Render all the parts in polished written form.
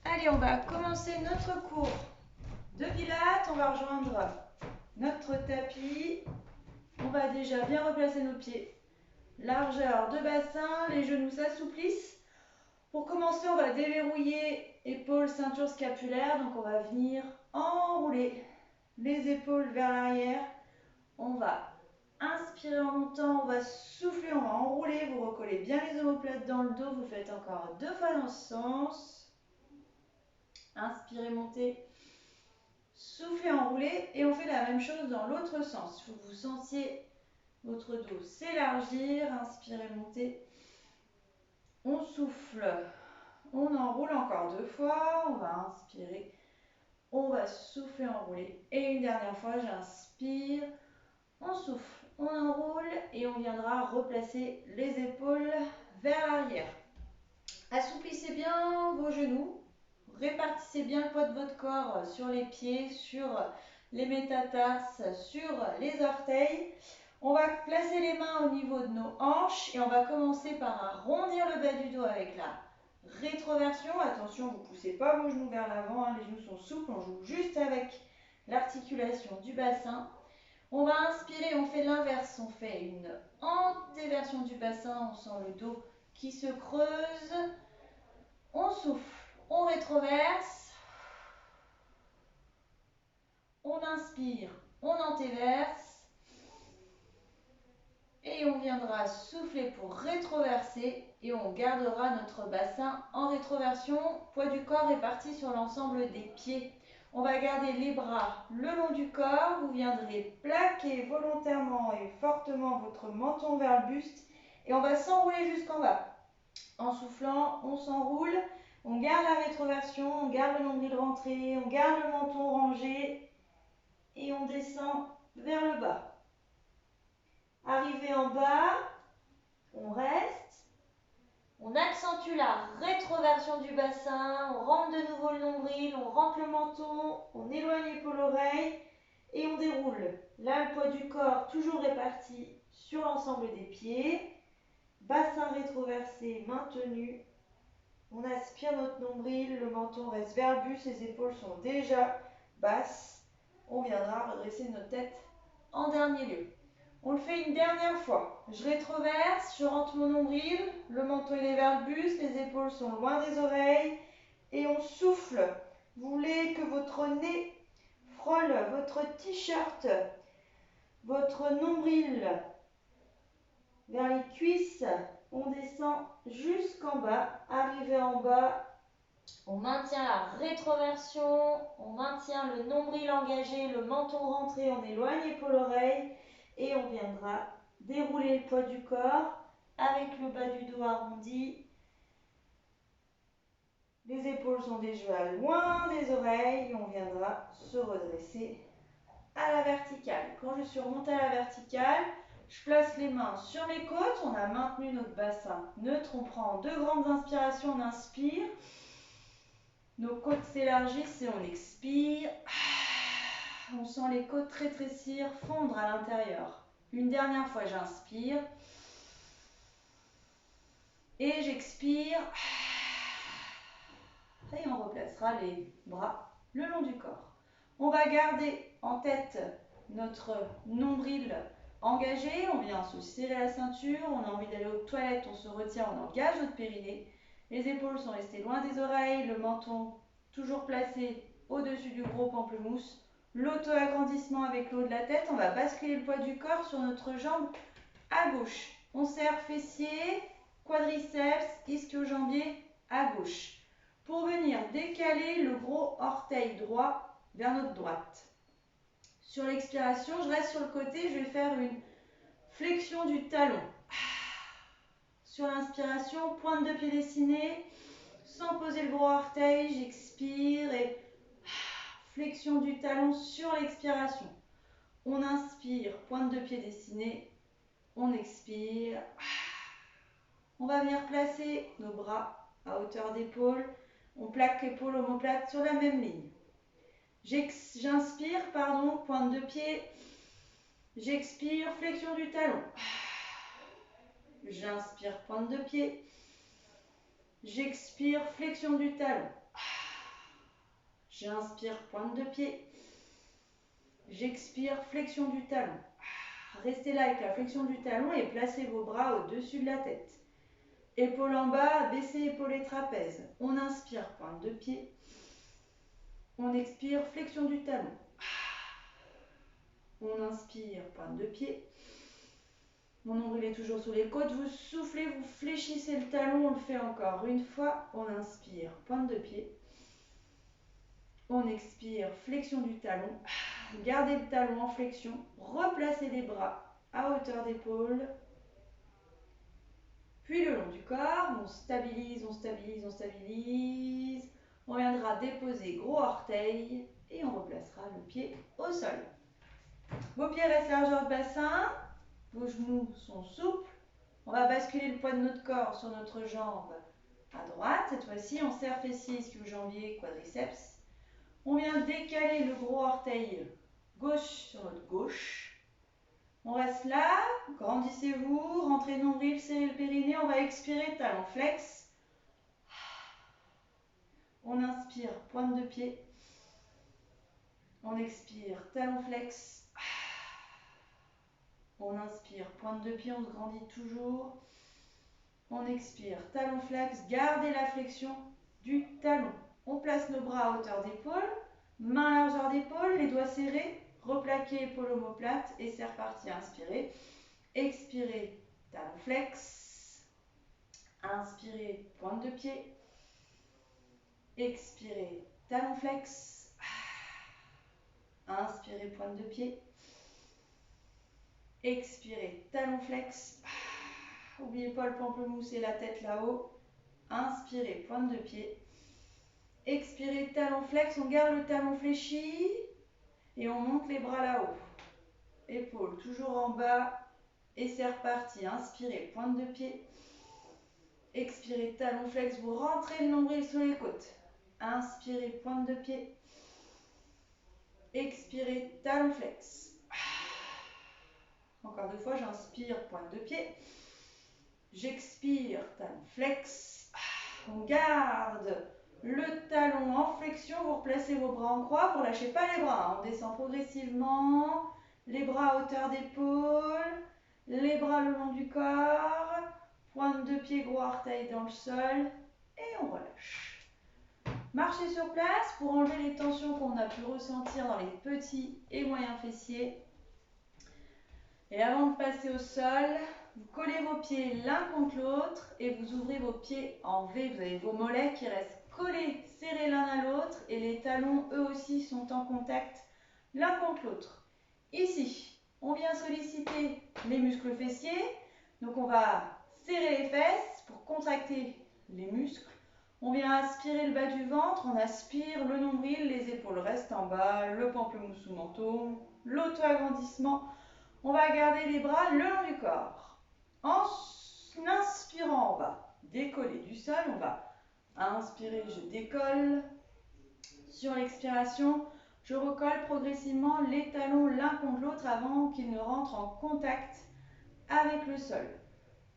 Allez, on va commencer notre cours de pilates. On va rejoindre notre tapis. On va déjà bien replacer nos pieds. Largeur de bassin, les genoux s'assouplissent. Pour commencer, on va déverrouiller épaules, ceinture scapulaire. Donc on va venir enrouler les épaules vers l'arrière. On va inspirer en montant, on va souffler, on va enrouler. Vous recollez bien les omoplates dans le dos. Vous faites encore 2 fois dans ce sens. Inspirez, montez. Soufflez, enroulez et on fait la même chose dans l'autre sens. Il faut que vous sentiez votre dos s'élargir. Inspirez, montez. On souffle, on enroule encore 2 fois. On va inspirer, on va souffler, enrouler. Et une dernière fois, j'inspire, on souffle, on enroule et on viendra replacer les épaules vers l'arrière. Assouplissez bien vos genoux. Répartissez bien le poids de votre corps sur les pieds, sur les métatarses, sur les orteils. On va placer les mains au niveau de nos hanches et on va commencer par arrondir le bas du dos avec la rétroversion. Attention, vous ne poussez pas vos genoux vers l'avant, les genoux sont souples, on joue juste avec l'articulation du bassin. On va inspirer, on fait l'inverse, on fait une antéversion du bassin, on sent le dos qui se creuse. On souffle, on rétroverse, on inspire, on antéverse et on viendra souffler pour rétroverser et on gardera notre bassin en rétroversion, poids du corps réparti sur l'ensemble des pieds. On va garder les bras le long du corps, vous viendrez plaquer volontairement et fortement votre menton vers le buste et on va s'enrouler jusqu'en bas. En soufflant, on s'enroule. On garde la rétroversion, on garde le nombril rentré, on garde le menton rangé et on descend vers le bas. Arrivé en bas, on reste. On accentue la rétroversion du bassin, on rentre de nouveau le nombril, on rentre le menton, on éloigne l'épaule-oreille et on déroule. Là, le poids du corps toujours réparti sur l'ensemble des pieds. Bassin rétroversé maintenu. On aspire notre nombril, le menton reste vers le buste, les épaules sont déjà basses. On viendra redresser notre tête en dernier lieu. On le fait une dernière fois. Je rétroverse, je rentre mon nombril, le menton est vers le buste, les épaules sont loin des oreilles et on souffle. Vous voulez que votre nez frôle votre t-shirt, votre nombril vers les cuisses. On descend jusqu'en bas. Arrivé en bas, on maintient la rétroversion, on maintient le nombril engagé, le menton rentré, on éloigne l'épaule-oreille et on viendra dérouler le poids du corps avec le bas du dos arrondi. Les épaules sont déjà loin des oreilles et on viendra se redresser à la verticale. Quand je suis remontée à la verticale, je place les mains sur mes côtes, on a maintenu notre bassin neutre, on prend 2 grandes inspirations, on inspire. Nos côtes s'élargissent et on expire. On sent les côtes rétrécir, fondre à l'intérieur. Une dernière fois, j'inspire. Et j'expire. Et on replacera les bras le long du corps. On va garder en tête notre nombril engagé. On vient se serrer la ceinture. On a envie d'aller aux toilettes. On se retient, on engage notre périnée. Les épaules sont restées loin des oreilles. Le menton toujours placé au-dessus du gros pamplemousse. L'auto-agrandissement avec le haut de la tête. On va basculer le poids du corps sur notre jambe à gauche. On serre fessier, quadriceps, ischio-jambier à gauche. Pour venir décaler le gros orteil droit vers notre droite. Sur l'expiration, je reste sur le côté, je vais faire une flexion du talon. Sur l'inspiration, pointe de pied dessinée, sans poser le gros orteil, j'expire et flexion du talon sur l'expiration. On inspire, pointe de pied dessinée, on expire. On va venir placer nos bras à hauteur d'épaule. On plaque l'épaule omoplate sur la même ligne. J'inspire, pointe de pied. J'expire, flexion du talon. J'inspire, pointe de pied. J'expire, flexion du talon. J'inspire, pointe de pied. J'expire, flexion du talon. Restez là avec la flexion du talon et placez vos bras au-dessus de la tête. Épaules en bas, baissez épaules et trapèzes. On inspire, pointe de pied. On expire, flexion du talon. On inspire, pointe de pied. Mon nombril est toujours sous les côtes. Vous soufflez, vous fléchissez le talon. On le fait encore une fois. On inspire, pointe de pied. On expire, flexion du talon. Gardez le talon en flexion. Replacez les bras à hauteur d'épaule. Puis le long du corps, on stabilise, on stabilise, on stabilise. On viendra déposer gros orteil et on replacera le pied au sol. Vos pieds restent largeur de bassin. Vos genoux sont souples. On va basculer le poids de notre corps sur notre jambe à droite. Cette fois-ci, on serre fessiers, ischio-jambier, quadriceps. On vient décaler le gros orteil gauche sur notre gauche. On reste là, grandissez-vous, rentrez nombril, serrez le périnée. On va expirer, talon flex. On inspire, pointe de pied. On expire, talon flex. On inspire, pointe de pied, on se grandit toujours. On expire, talon flex, gardez la flexion du talon. On place nos bras à hauteur d'épaule, main largeur d'épaule, les doigts serrés, replaquez épaule omoplate et c'est reparti. Inspirez, expirez, talon flex. Inspirez, pointe de pied. Expirez, talon flex. Inspirez, pointe de pied. Expirez, talon flex. N'oubliez pas le pamplemousse et la tête là-haut. Inspirez, pointe de pied. Expirez, talon flex. On garde le talon fléchi. Et on monte les bras là-haut. Épaules toujours en bas. Et c'est reparti. Inspirez, pointe de pied. Expirez, talon flex. Vous rentrez le nombril sous les côtes. Inspirez, pointe de pied. Expirez, talon flex. Encore deux fois, j'inspire, pointe de pied. J'expire, talon flex. On garde le talon en flexion. Vous replacez vos bras en croix. Vous ne relâchez pas les bras. On descend progressivement. Les bras à hauteur d'épaule. Les bras le long du corps. Pointe de pied, gros orteil dans le sol. Et on relâche. Marchez sur place pour enlever les tensions qu'on a pu ressentir dans les petits et moyens fessiers. Et avant de passer au sol, vous collez vos pieds l'un contre l'autre et vous ouvrez vos pieds en V. Vous avez vos mollets qui restent collés, serrés l'un à l'autre et les talons eux aussi sont en contact l'un contre l'autre. Ici, on vient solliciter les muscles fessiers. Donc on va serrer les fesses pour contracter les muscles. On vient aspirer le bas du ventre, on aspire le nombril, les épaules restent en bas, le pamplemousse sous menton, l'auto-agrandissement. On va garder les bras le long du corps. En inspirant, on va décoller du sol. On va inspirer, je décolle. Sur l'expiration, je recolle progressivement les talons l'un contre l'autre avant qu'ils ne rentrent en contact avec le sol.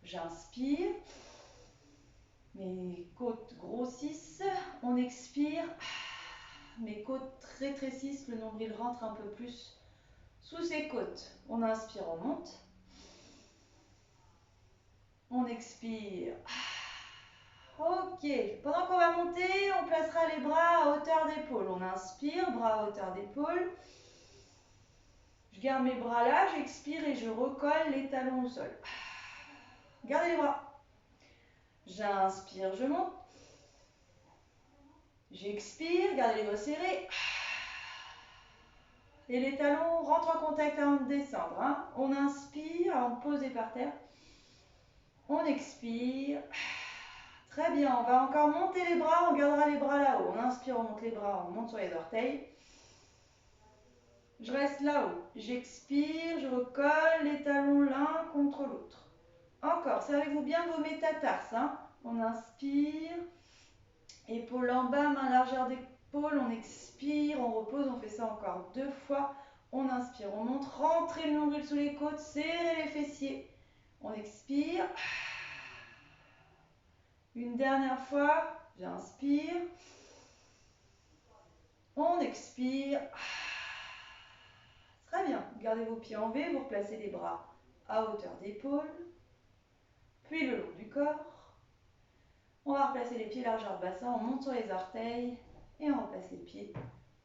J'inspire. Mes côtes grossissent. On expire. Mes côtes rétrécissent. Le nombril rentre un peu plus sous ses côtes. On inspire, on monte. On expire. Ok. Pendant qu'on va monter, on placera les bras à hauteur d'épaule. On inspire, bras à hauteur d'épaule. Je garde mes bras là, j'expire et je recolle les talons au sol. Gardez les bras. J'inspire, je monte. J'expire, gardez les doigts serrés. Et les talons rentrent en contact avant de descendre. Hein. On inspire avant de poser par terre. On expire. Très bien, on va encore monter les bras, on gardera les bras là-haut. On inspire, on monte les bras, on monte sur les orteils. Je reste là-haut. J'expire, je recolle les talons l'un contre l'autre. Encore, servez-vous bien vos métatarses. Hein. On inspire. Épaules en bas, main largeur d'épaule. On expire, on repose, on fait ça encore deux fois. On inspire, on monte, rentrez le nombril sous les côtes, serrez les fessiers. On expire. Une dernière fois, j'inspire. On expire. Très bien. Gardez vos pieds en V, vous replacez les bras à hauteur d'épaule, puis le long du corps. On va replacer les pieds largeur de bassin, on monte sur les orteils et on replace les pieds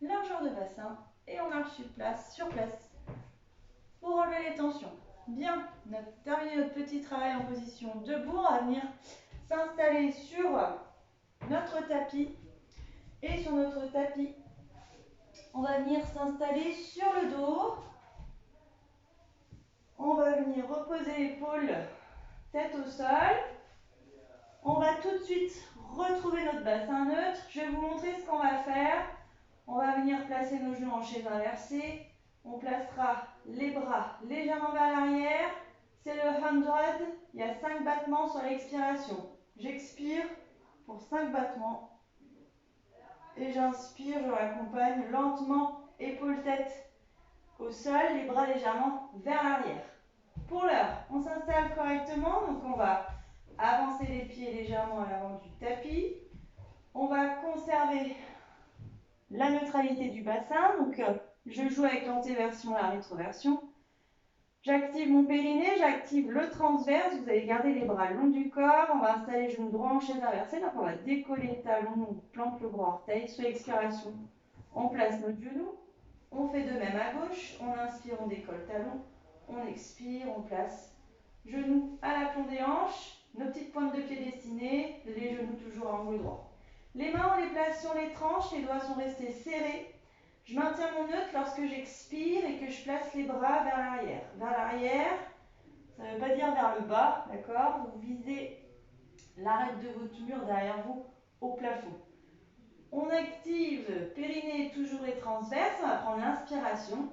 largeur de bassin et on marche sur place pour enlever les tensions. Bien, on a terminé notre petit travail en position debout. On va venir s'installer sur notre tapis. Et sur notre tapis, on va venir s'installer sur le dos. On va venir reposer l'épaule, tête au sol. On va tout de suite retrouver notre bassin neutre. Je vais vous montrer ce qu'on va faire. On va venir placer nos genoux en chaise inversée. On placera les bras légèrement vers l'arrière. C'est le 100. Il y a 5 battements sur l'expiration. J'expire pour 5 battements. Et j'inspire, je raccompagne lentement, épaule-tête au sol, les bras légèrement vers l'arrière. Pour l'heure, on s'installe correctement, donc on va avancer les pieds légèrement à l'avant du tapis. On va conserver la neutralité du bassin, donc je joue avec l'antéversion et la rétroversion. J'active mon périnée, j'active le transverse, vous allez garder les bras le long du corps, on va installer le genou droit en chaise inversée, donc on va décoller le talon, on plante le gros orteil, sur l'expiration, on place notre genou, on fait de même à gauche, on inspire, on décolle le talon, on expire, on place genou à l'aplomb des hanches, nos petites pointes de pied destinées, les genoux toujours à angle droit. Les mains, on les place sur les tranches, les doigts sont restés serrés. Je maintiens mon neutre lorsque j'expire et que je place les bras vers l'arrière. Vers l'arrière, ça ne veut pas dire vers le bas, d'accord? Vous visez l'arête de votre mur derrière vous au plafond. On active périnée toujours et transverse, on va prendre l'inspiration.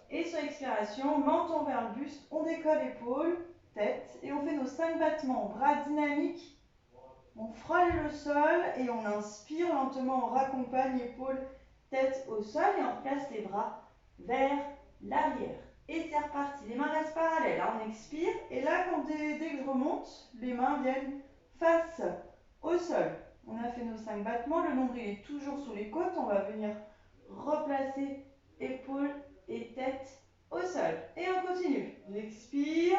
Et sur l'expiration, menton vers le buste, on décolle épaule, tête et on fait nos 5 battements. Bras dynamiques, on frôle le sol et on inspire lentement, on raccompagne épaule, tête au sol et on place les bras vers l'arrière. Et c'est reparti, les mains restent parallèles, hein. On expire et là, dès que je remonte, les mains viennent face au sol. On a fait nos 5 battements, le nombril est toujours sous les côtes, on va venir replacer épaule et tête au sol. Et on continue, j'expire.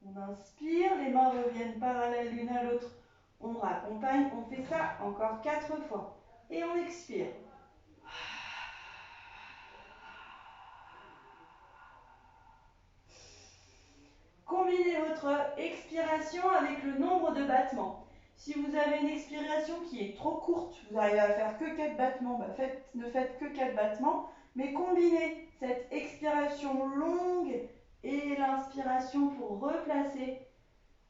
On inspire, les mains reviennent parallèles l'une à l'autre. On raccompagne, on fait ça encore 4 fois. Et on expire. Combinez votre expiration avec le nombre de battements. Si vous avez une expiration qui est trop courte, vous arrivez à faire que 4 battements, ne faites que 4 battements, mais combinez cette expiration longue et l'inspiration pour replacer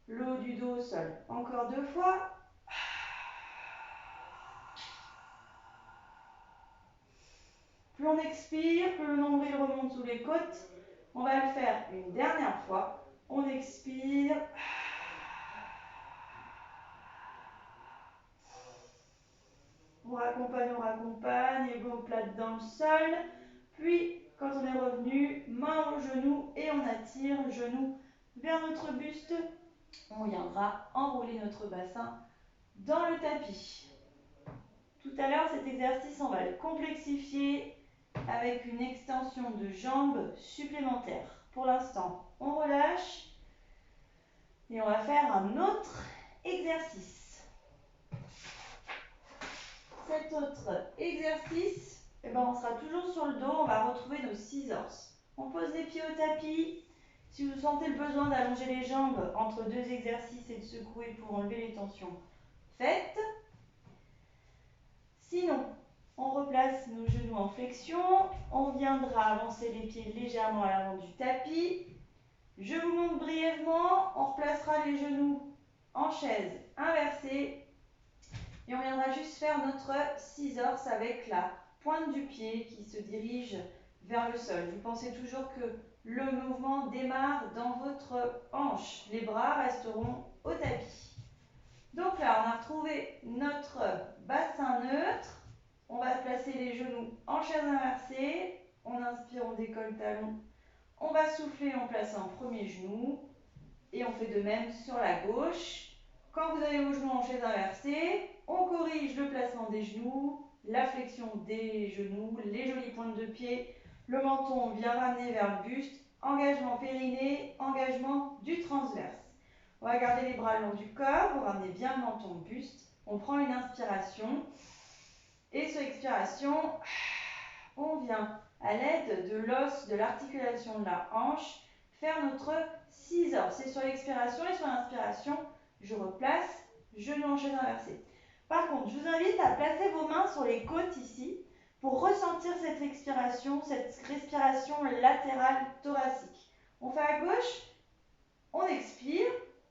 le haut du dos au sol. Encore 2 fois. Plus on expire, plus le nombril remonte sous les côtes. On va le faire une dernière fois. On expire. On raccompagne, ego plate dans le sol. Puis, quand on est revenu, main au genou et on attire le genou vers notre buste. On viendra enrouler notre bassin dans le tapis. Tout à l'heure, cet exercice, on va le complexifier avec une extension de jambes supplémentaire. Pour l'instant, on relâche et on va faire un autre exercice. Cet autre exercice, on sera toujours sur le dos, on va retrouver nos scissors. On pose les pieds au tapis. Si vous sentez le besoin d'allonger les jambes entre 2 exercices et de secouer pour enlever les tensions, faites. Sinon, on replace nos genoux en flexion, on viendra avancer les pieds légèrement à l'avant du tapis. Je vous montre brièvement, on replacera les genoux en chaise inversée et on viendra juste faire notre scissors avec la pointe du pied qui se dirige vers le sol. Vous pensez toujours que le mouvement démarre dans votre hanche. Les bras resteront au tapis. Donc là, on a retrouvé notre bassin neutre. On va placer les genoux en chaise inversée. On inspire, on décolle le talon. On va souffler en plaçant le premier genou. Et on fait de même sur la gauche. Quand Quand vous avez vos genoux en chaise inversée, on corrige le placement des genoux, la flexion des genoux, les jolies pointes de pied, le menton bien ramené vers le buste, engagement périnée, engagement du transverse. On va garder les bras le long du corps, vous ramenez bien le menton au buste. On prend une inspiration et sur expiration, on vient à l'aide de l'os, de l'articulation de la hanche, faire notre scissor. C'est sur l'expiration et sur l'inspiration, je replace, genou en chaise inversée. Par contre, je vous invite à placer vos mains sur les côtes ici pour ressentir cette expiration, cette respiration latérale thoracique. On fait à gauche, on expire.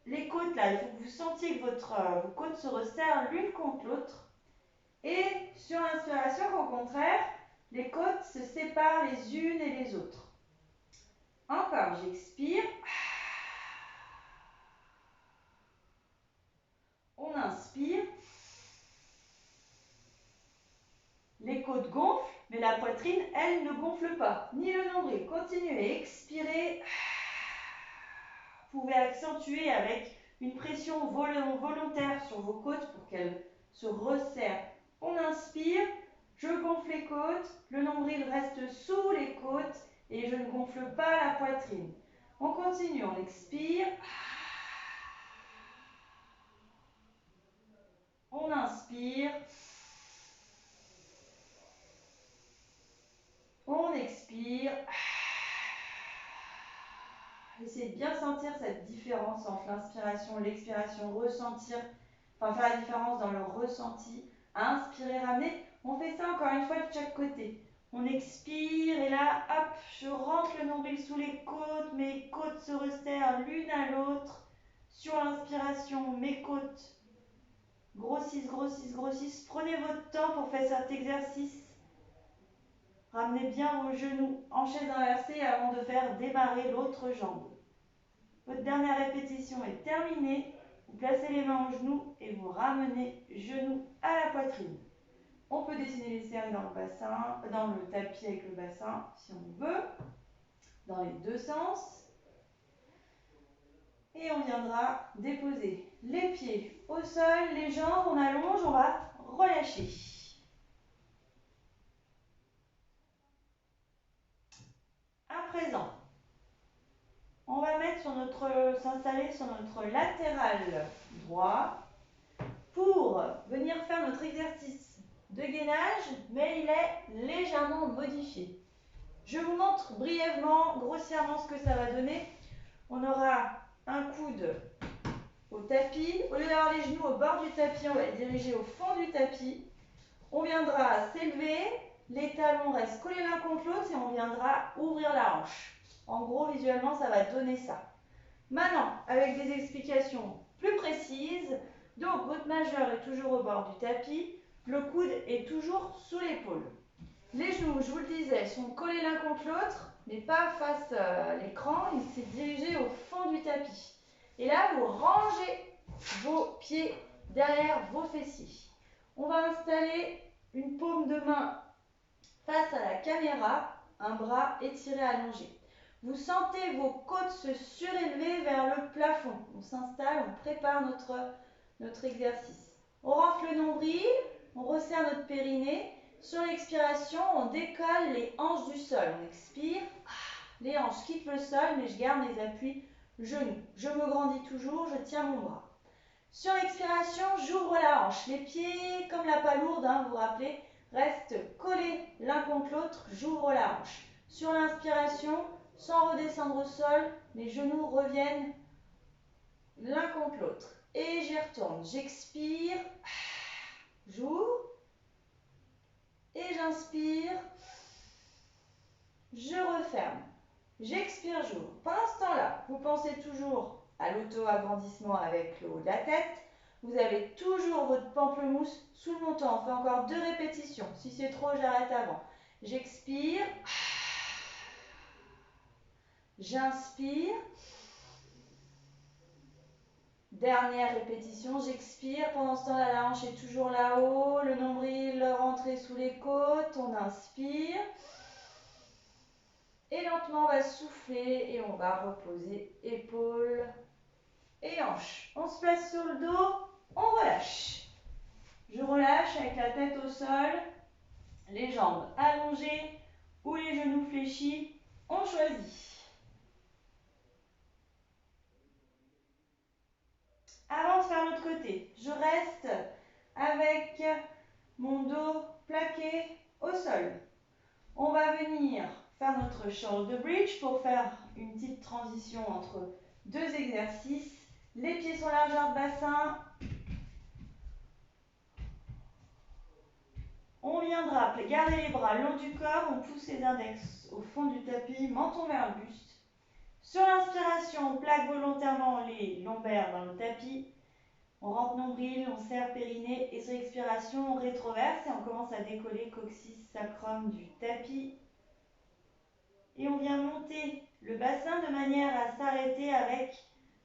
Les côtes là, il faut que vous sentiez que vos côtes se resserrent l'une contre l'autre. Et sur l'inspiration, au contraire, les côtes se séparent les unes et les autres. Encore, j'expire. On inspire. Les côtes gonflent, mais la poitrine, elle, ne gonfle pas. Ni le nombril. Continuez, expirez. Vous pouvez accentuer avec une pression volontaire sur vos côtes pour qu'elles se resserrent. On inspire, je gonfle les côtes, le nombril reste sous les côtes et je ne gonfle pas la poitrine. On continue, on expire. On inspire. On expire. Essayez de bien sentir cette différence entre l'inspiration et l'expiration, ressentir, faire la différence dans le ressenti. Inspirez, ramenez. On fait ça encore une fois de chaque côté. On expire et là, hop, je rentre le nombril sous les côtes, mes côtes se resserrent l'une à l'autre. Sur l'inspiration, mes côtes grossissent, grossissent, grossissent. Prenez votre temps pour faire cet exercice. Ramenez bien vos genoux en chaise inversée avant de faire démarrer l'autre jambe. Votre dernière répétition est terminée. Vous placez les mains aux genoux et vous ramenez genoux à la poitrine. On peut dessiner les cercles dans le bassin, dans le tapis avec le bassin si on veut, dans les deux sens. Et on viendra déposer les pieds au sol, les jambes, on allonge, on va relâcher. À présent, on va s'installer sur notre latéral droit pour venir faire notre exercice de gainage, mais il est légèrement modifié. Je vous montre brièvement, grossièrement ce que ça va donner. On aura un coude au tapis. Au lieu d'avoir les genoux au bord du tapis, on va les diriger au fond du tapis. On viendra s'élever, les talons restent collés l'un contre l'autre et on viendra ouvrir la hanche. En gros, visuellement, ça va donner ça. Maintenant, avec des explications plus précises, donc votre majeur est toujours au bord du tapis, le coude est toujours sous l'épaule. Les genoux, je vous le disais, sont collés l'un contre l'autre, mais pas face à l'écran, il s'est dirigé au fond du tapis. Et là, vous rangez vos pieds derrière vos fessiers. On va installer une paume de main face à la caméra, un bras étiré allongé. Vous sentez vos côtes se surélever vers le plafond. On s'installe, on prépare notre exercice. On rentre le nombril, on resserre notre périnée. Sur l'expiration, on décolle les hanches du sol. On expire, les hanches quittent le sol, mais je garde mes appuis genoux. Je me grandis toujours, je tiens mon bras. Sur l'expiration, j'ouvre la hanche. Les pieds, comme la palourde, vous vous rappelez, restent collés l'un contre l'autre, j'ouvre la hanche. Sur l'inspiration, sans redescendre au sol, les genoux reviennent l'un contre l'autre. Et j'y retourne. J'expire, j'ouvre, et j'inspire, je referme. J'expire, j'ouvre. Pendant ce temps-là, vous pensez toujours à l'auto-agrandissement avec le haut de la tête. Vous avez toujours votre pamplemousse sous le menton. On fait encore 2 répétitions. Si c'est trop, j'arrête avant. J'expire. J'inspire. Dernière répétition, j'expire. Pendant ce temps-là, la hanche est toujours là-haut. Le nombril rentré sous les côtes. On inspire. Et lentement, on va souffler et on va reposer épaules et hanches. On se place sur le dos, on relâche. Je relâche avec la tête au sol, les jambes allongées ou les genoux fléchis, on choisit. Avant de faire l'autre côté, je reste avec mon dos plaqué au sol. On va venir faire notre shoulder bridge pour faire une petite transition entre deux exercices. Les pieds sur largeur de bassin. On viendra garder les bras le long du corps, on pousse les index au fond du tapis, menton vers le buste. Sur l'inspiration, on plaque volontairement les lombaires dans le tapis. On rentre nombril, on serre périnée et sur l'expiration, on rétroverse et on commence à décoller coccyx sacrum du tapis. Et on vient monter le bassin de manière à s'arrêter avec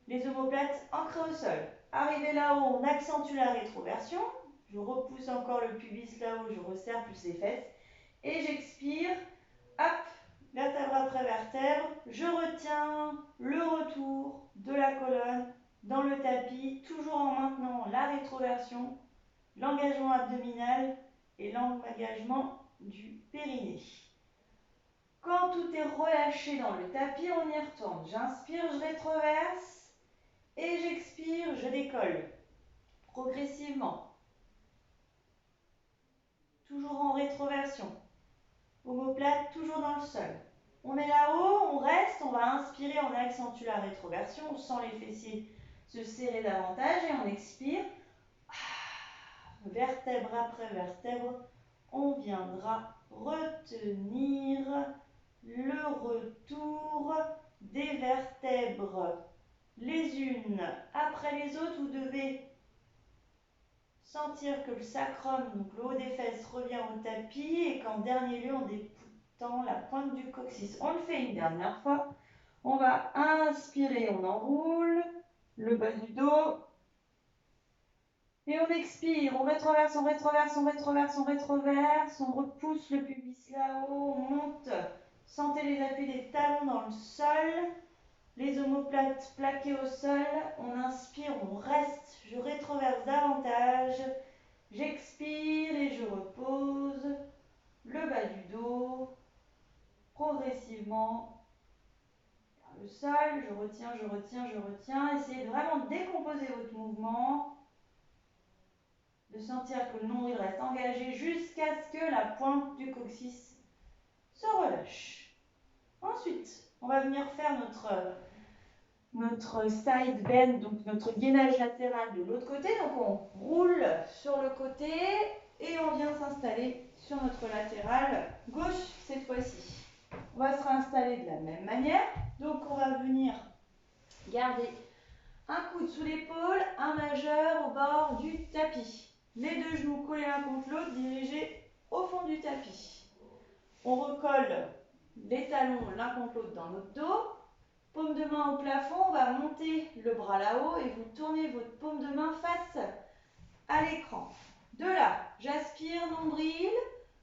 les omoplates ancrées au sol. Arrivé là-haut, on accentue la rétroversion. Je repousse encore le pubis là-haut, je resserre plus les fesses. Et j'expire, hop, vertèbre après vertèbre. Je retiens le retour de la colonne dans le tapis, toujours en maintenant la rétroversion, l'engagement abdominal et l'engagement du périnée. Quand tout est relâché dans le tapis, on y retourne. J'inspire, je rétroverse et j'expire, je décolle progressivement. Toujours en rétroversion. Omoplate, toujours dans le sol. On est là-haut, on reste, on va inspirer, on accentue la rétroversion, on sent les fessiers se serrer davantage et on expire. Vertèbre après vertèbre, on viendra retenir le retour des vertèbres les unes après les autres. Vous devez sentir que le sacrum, donc le haut des fesses, revient au tapis et qu'en dernier lieu, on détend la pointe du coccyx. On le fait une dernière fois. On va inspirer, on enroule le bas du dos. Et on expire, on rétroverse, on rétroverse, on rétroverse, on rétroverse, on repousse le pubis là-haut, on monte. Sentez les appuis des talons dans le sol, les omoplates plaquées au sol. On inspire, on reste, je rétroverse davantage. J'expire et je repose le bas du dos progressivement vers le sol. Je retiens, je retiens, je retiens. Essayez de vraiment décomposer votre mouvement. De sentir que le nombril reste engagé jusqu'à ce que la pointe du coccyx se relâche. Ensuite, on va venir faire notre side bend, donc notre gainage latéral de l'autre côté. Donc on roule sur le côté et on vient s'installer sur notre latéral gauche cette fois-ci. On va se réinstaller de la même manière. Donc on va venir garder un coude sous l'épaule, un majeur au bord du tapis. Les deux genoux collés l'un contre l'autre, dirigés au fond du tapis. On recolle les talons l'un contre l'autre dans notre dos. Paume de main au plafond, on va monter le bras là-haut et vous tournez votre paume de main face à l'écran. De là, j'aspire nombril,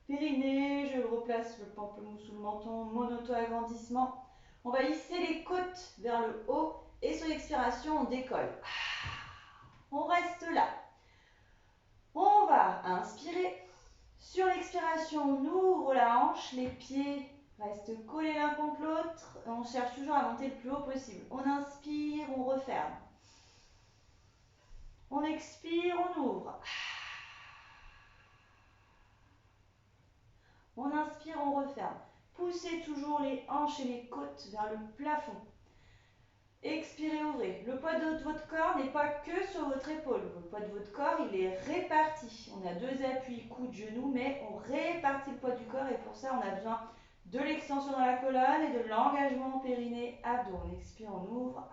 périnée, je replace le pamplemousse sous le menton, mon auto-agrandissement. On va hisser les côtes vers le haut et sur l'expiration, on décolle. On reste là. On va inspirer. Sur l'expiration, on ouvre la hanche, les pieds restent collés l'un contre l'autre. On cherche toujours à monter le plus haut possible. On inspire, on referme. On expire, on ouvre. On inspire, on referme. Poussez toujours les hanches et les côtes vers le plafond. Expirez, ouvrez. Le poids de votre corps n'est pas que sur votre épaule. Le poids de votre corps, il est réparti. On a deux appuis, coude, genou, mais on répartit le poids du corps et pour ça, on a besoin de l'extension dans la colonne et de l'engagement périnée, abdos. On expire, on ouvre.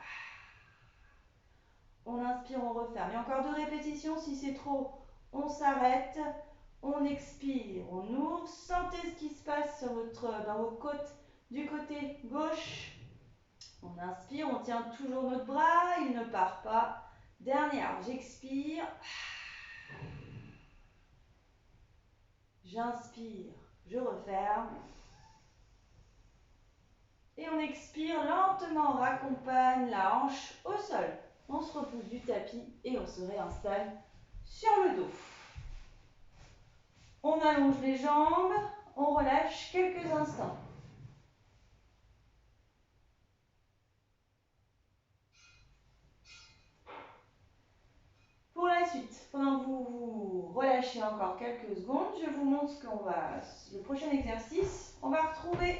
On inspire, on referme. Et encore 2 répétitions. Si c'est trop, on s'arrête. On expire, on ouvre. Sentez ce qui se passe dans vos côtes du côté gauche. On inspire, on tient toujours notre bras, il ne part pas. Dernière, j'expire. J'inspire, je referme. Et on expire lentement, on raccompagne la hanche au sol. On se repousse du tapis et on se réinstalle sur le dos. On allonge les jambes, on relâche quelques instants. Pour la suite, pendant que vous vous relâchez encore quelques secondes, je vous montre le prochain exercice. On va retrouver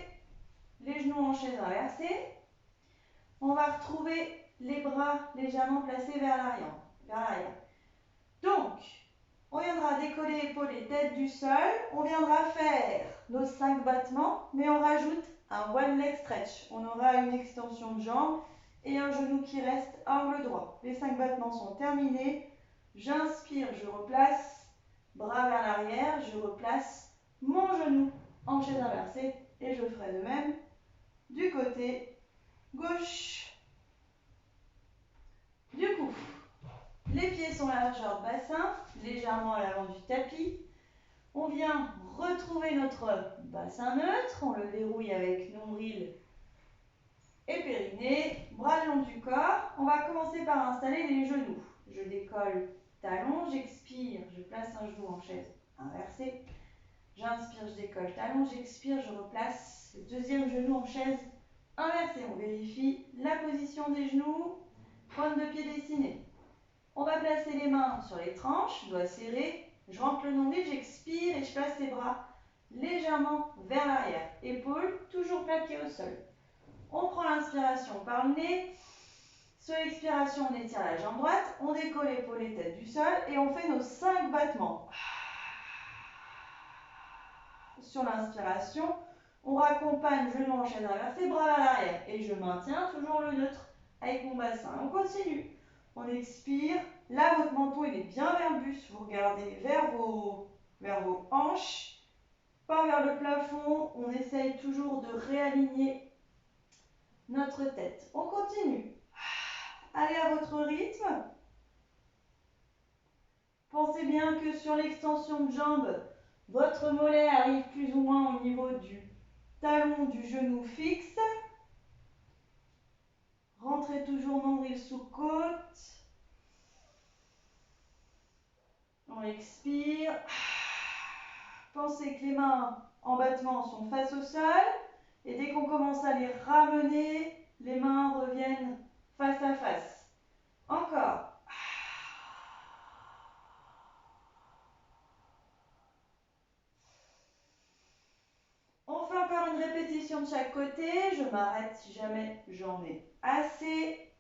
les genoux en chaise inversée. On va retrouver les bras légèrement placés vers l'arrière. Donc, on viendra décoller épaules et tête du sol. On viendra faire nos 5 battements, mais on rajoute un one leg stretch. On aura une extension de jambe et un genou qui reste à angle droit. Les 5 battements sont terminés. J'inspire, je replace, bras vers l'arrière, je replace mon genou en chaise inversée et je ferai de même du côté gauche. Du coup, les pieds sont à la largeur de bassin, légèrement à l'avant du tapis. On vient retrouver notre bassin neutre, on le verrouille avec nombril et périnée, bras le long du corps. On va commencer par installer les genoux. Je décolle talon, j'expire, je place un genou en chaise inversée. J'inspire, je décolle talon, j'expire, je replace le deuxième genou en chaise inversée. On vérifie la position des genoux, pointe de pied dessinée. On va placer les mains sur les tranches, doigts serrés. Je rentre le nombril, j'expire et je place les bras légèrement vers l'arrière. Épaules toujours plaquées au sol. On prend l'inspiration par le nez. Sur l'expiration, on étire la jambe droite. On décolle épaules et tête du sol et on fait nos 5 battements. Sur l'inspiration, on raccompagne genou en chaise inversée, bras vers l'arrière. Et je maintiens toujours le neutre avec mon bassin. On continue. On expire. Là, votre menton il est bien vers le buste. Vous regardez vers vos hanches, pas vers le plafond. On essaye toujours de réaligner notre tête. On continue. Allez à votre rythme. Pensez bien que sur l'extension de jambe, votre mollet arrive plus ou moins au niveau du talon du genou fixe. Rentrez toujours nombril sous côte. On expire. Pensez que les mains en battement sont face au sol. Et dès qu'on commence à les ramener, les mains reviennent face à face. Encore. On fait encore une répétition de chaque côté. Je m'arrête si jamais j'en ai assez.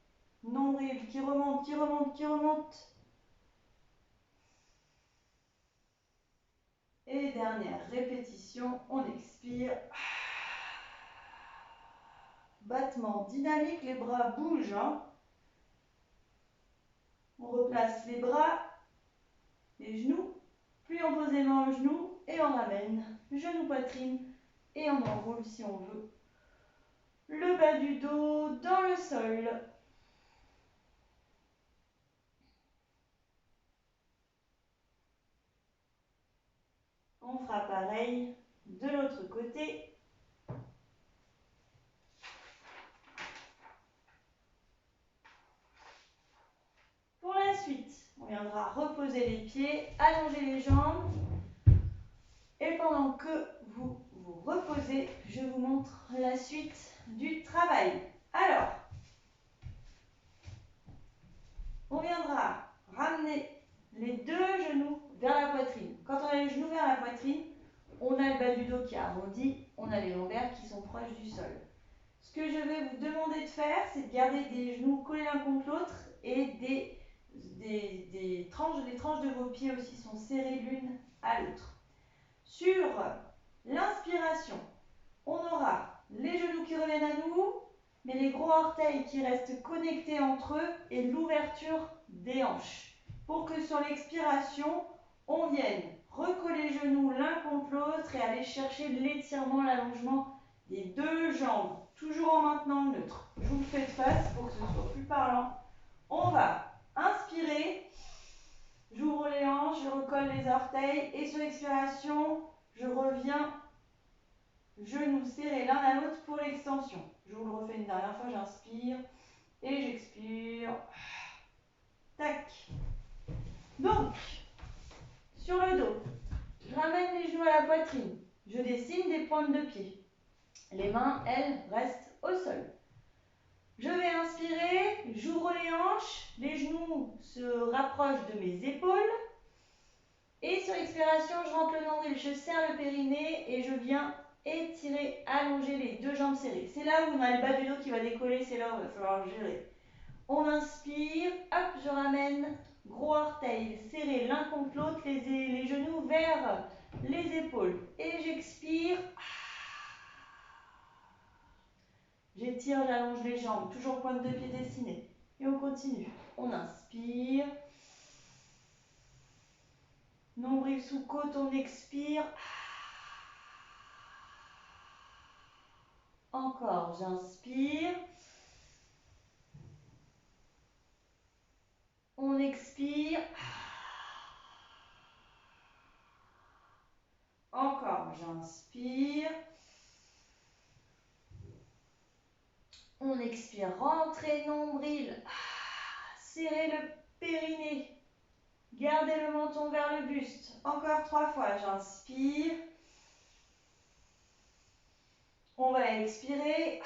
Nombril qui remonte, qui remonte, qui remonte. Et dernière répétition, on expire. Battement dynamique, les bras bougent. On replace les bras, les genoux, puis on pose les mains aux genoux et on ramène genou poitrine et on enroule si on veut le bas du dos dans le sol. On fera pareil de l'autre côté. Pour la suite, on viendra reposer les pieds, allonger les jambes. Et pendant que vous vous reposez, je vous montre la suite du travail. Alors, on viendra ramener les deux genoux vers la poitrine. Quand on a les genoux vers la poitrine, on a le bas du dos qui est arrondi, on a les lombaires qui sont proches du sol. Ce que je vais vous demander de faire, c'est de garder des genoux collés l'un contre l'autre et les tranches de vos pieds aussi sont serrées l'une à l'autre. Sur l'inspiration, on aura les genoux qui reviennent à nous, mais les gros orteils qui restent connectés entre eux et l'ouverture des hanches. Pour que sur l'expiration, on vienne recoller les genoux l'un contre l'autre et aller chercher l'étirement, l'allongement des deux jambes, toujours en maintenant le neutre. Je vous le fais de face pour que ce soit plus parlant. On va inspirer, j'ouvre les hanches, je recolle les orteils et sur l'expiration, je reviens genoux serrés l'un à l'autre pour l'extension. Je vous le refais une dernière fois, j'inspire et j'expire. Tac. Donc, sur le dos, je ramène les genoux à la poitrine. Je dessine des pointes de pied. Les mains, elles, restent au sol. Je vais inspirer, j'ouvre les hanches, les genoux se rapprochent de mes épaules. Et sur expiration, je rentre le nombril, je serre le périnée et je viens étirer, allonger les deux jambes serrées. C'est là où on a le bas du dos qui va décoller, c'est là où il va falloir le gérer. On inspire, hop, je ramène, gros orteil serré l'un contre l'autre, les genoux vers les épaules. Et j'expire. J'étire, j'allonge les jambes, toujours pointe de pied dessinée. Et on continue. On inspire. Nombril sous côte, on expire. Encore, j'inspire. On expire. Encore, j'inspire. On expire, rentrez nombril. Serrez le périnée. Gardez le menton vers le buste. Encore 3 fois, j'inspire. On va expirer.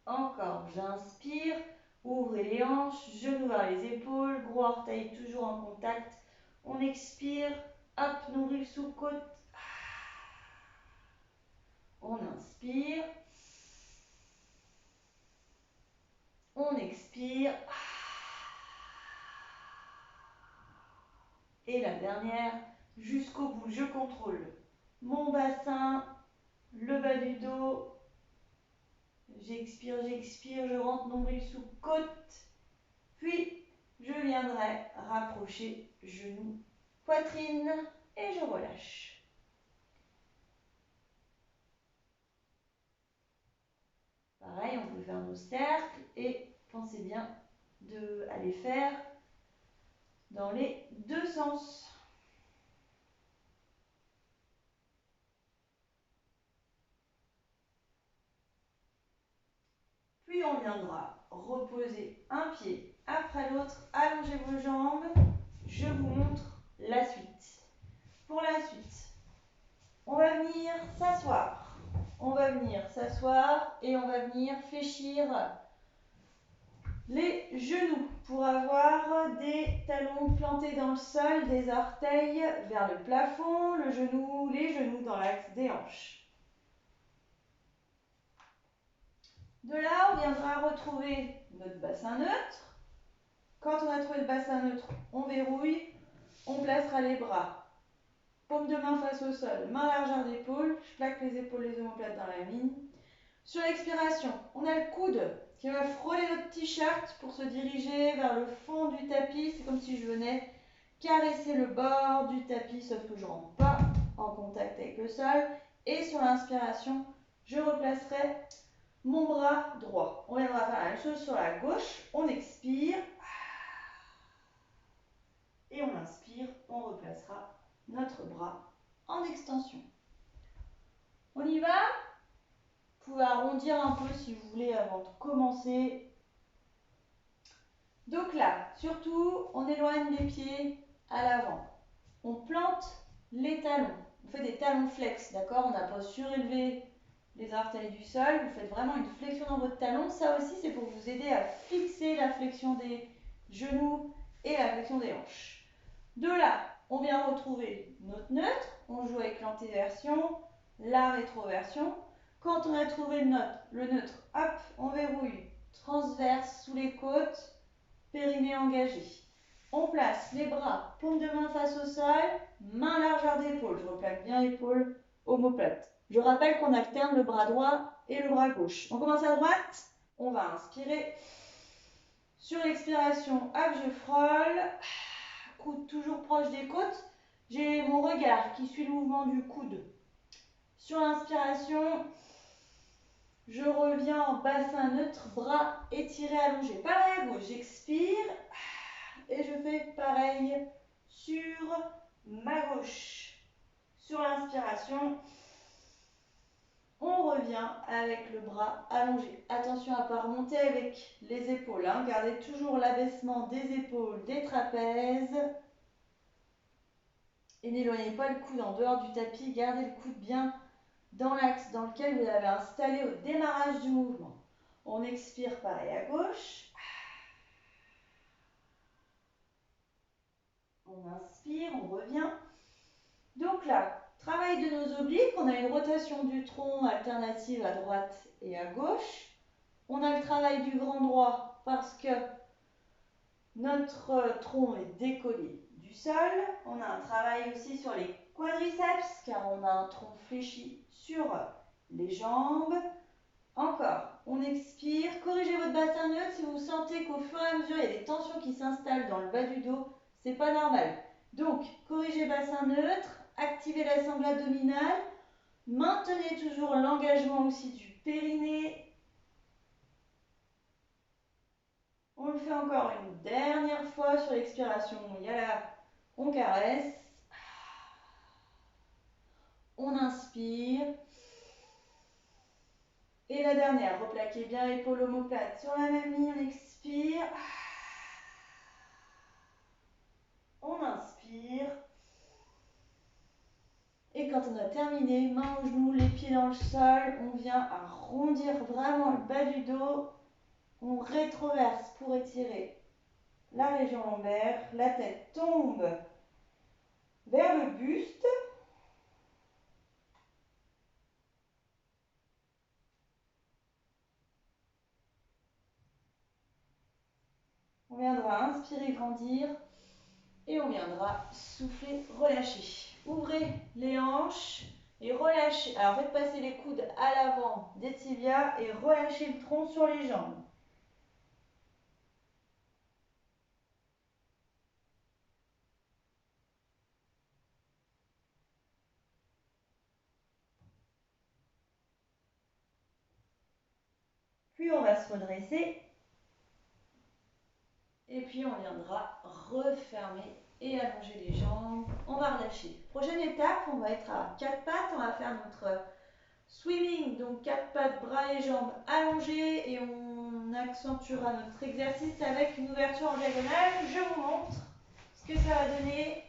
Encore, j'inspire. Ouvrez les hanches, genoux vers les épaules, gros orteil toujours en contact. On expire. Hop, nombril sous côte. On inspire. On expire. Et la dernière, jusqu'au bout, je contrôle mon bassin, le bas du dos. J'expire, je rentre nombril sous côte. Puis, je viendrai rapprocher genoux, poitrine et je relâche. Pareil, on peut faire nos cercles et pensez bien à les faire dans les deux sens. Puis on viendra reposer un pied après l'autre, allongez vos jambes. Je vous montre la suite. Pour la suite, on va venir s'asseoir. On va venir s'asseoir et on va venir fléchir les genoux pour avoir des talons plantés dans le sol, des orteils vers le plafond, les genoux dans l'axe des hanches. De là, on viendra retrouver notre bassin neutre. Quand on a trouvé le bassin neutre, on verrouille, on placera les bras. Paume de main face au sol, main largeur d'épaule, je plaque les épaules, les omoplates dans la mine. Sur l'expiration, on a le coude qui va frôler notre t-shirt pour se diriger vers le fond du tapis. C'est comme si je venais caresser le bord du tapis, sauf que je ne rentre pas en contact avec le sol. Et sur l'inspiration, je replacerai mon bras droit. On viendra faire la même chose sur la gauche. On expire. Et on inspire, on replacera notre bras en extension. On y va? Vous pouvez arrondir un peu si vous voulez avant de commencer. Donc là, surtout, on éloigne les pieds à l'avant. On plante les talons. On fait des talons flex, d'accord? On n'a pas surélevé les orteils du sol. Vous faites vraiment une flexion dans votre talon. Ça aussi, c'est pour vous aider à fixer la flexion des genoux et la flexion des hanches. De là, on vient retrouver notre neutre. On joue avec l'antéversion, la rétroversion. Quand on a trouvé le neutre, hop, on verrouille transverse sous les côtes, périnée engagé. On place les bras, paume de main face au sol, main largeur d'épaule. Je replaque bien l'épaule, omoplate. Je rappelle qu'on alterne le bras droit et le bras gauche. On commence à droite, on va inspirer. Sur l'expiration, hop, je frôle. Coude toujours proche des côtes. J'ai mon regard qui suit le mouvement du coude. Sur l'inspiration, je reviens en bassin neutre, bras étirés, allongés. Pareil à gauche, j'expire et je fais pareil sur ma gauche. Sur l'inspiration, On revient avec le bras allongé. Attention à ne pas remonter avec les épaules. Hein. Gardez toujours l'abaissement des épaules, des trapèzes. Et n'éloignez pas le coude en dehors du tapis. Gardez le coude bien dans l'axe dans lequel vous l'avez installé au démarrage du mouvement. On expire pareil à gauche. On inspire, on revient. Donc là, travail de nos obliques. On a une rotation du tronc alternative à droite et à gauche. On a le travail du grand droit parce que notre tronc est décollé du sol. On a un travail aussi sur les quadriceps car on a un tronc fléchi sur les jambes. Encore, on expire, corrigez votre bassin neutre. Si vous sentez qu'au fur et à mesure il y a des tensions qui s'installent dans le bas du dos, c'est pas normal. Donc, corrigez bassin neutre, activez la sangle abdominale, maintenez toujours l'engagement aussi du périnée. On le fait encore une dernière fois sur l'expiration. Il y a là, on caresse. On inspire. Et la dernière, replaquez bien l'épaule omoplate sur la même ligne, on expire. On inspire. Et quand on a terminé, main au genou, les pieds dans le sol, on vient arrondir vraiment le bas du dos. On rétroverse pour étirer la région lombaire. La tête tombe vers le buste. On viendra inspirer, grandir. Et on viendra souffler, relâcher. Ouvrez les hanches et relâchez. Alors faites passer les coudes à l'avant des tibias et relâchez le tronc sur les jambes. Puis on va se redresser. Et puis on viendra refermer et allonger les jambes. On va relâcher. Prochaine étape, on va être à quatre pattes. On va faire notre swimming, donc quatre pattes, bras et jambes allongés. Et on accentuera notre exercice avec une ouverture en diagonale. Je vous montre ce que ça va donner.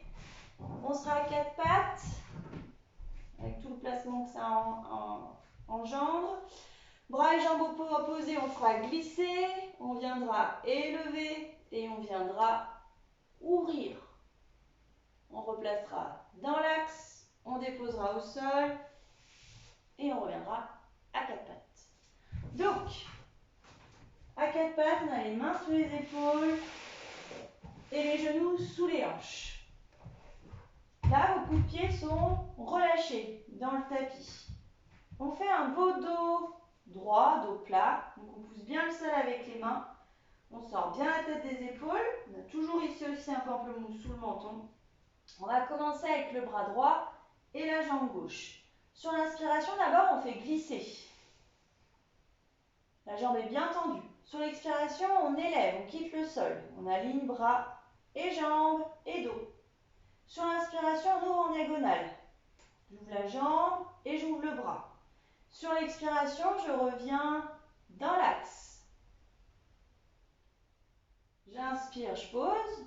On sera à quatre pattes, avec tout le placement que ça engendre. Bras et jambes opposés, on fera glisser. On viendra élever et on viendra ouvrir. On replacera dans l'axe, on déposera au sol et on reviendra à quatre pattes. Donc, à quatre pattes, on a les mains sous les épaules et les genoux sous les hanches. Là, vos coups de pied sont relâchés dans le tapis. On fait un beau dos droit, dos plat. Donc, on pousse bien le sol avec les mains. On sort bien la tête des épaules. On a toujours ici aussi un pamplemousse sous le menton. On va commencer avec le bras droit et la jambe gauche. Sur l'inspiration, d'abord, on fait glisser. La jambe est bien tendue. Sur l'expiration, on élève, on quitte le sol. On aligne bras et jambes et dos. Sur l'inspiration, on ouvre en diagonale. J'ouvre la jambe et j'ouvre le bras. Sur l'expiration, je reviens dans l'axe. J'inspire, je pose.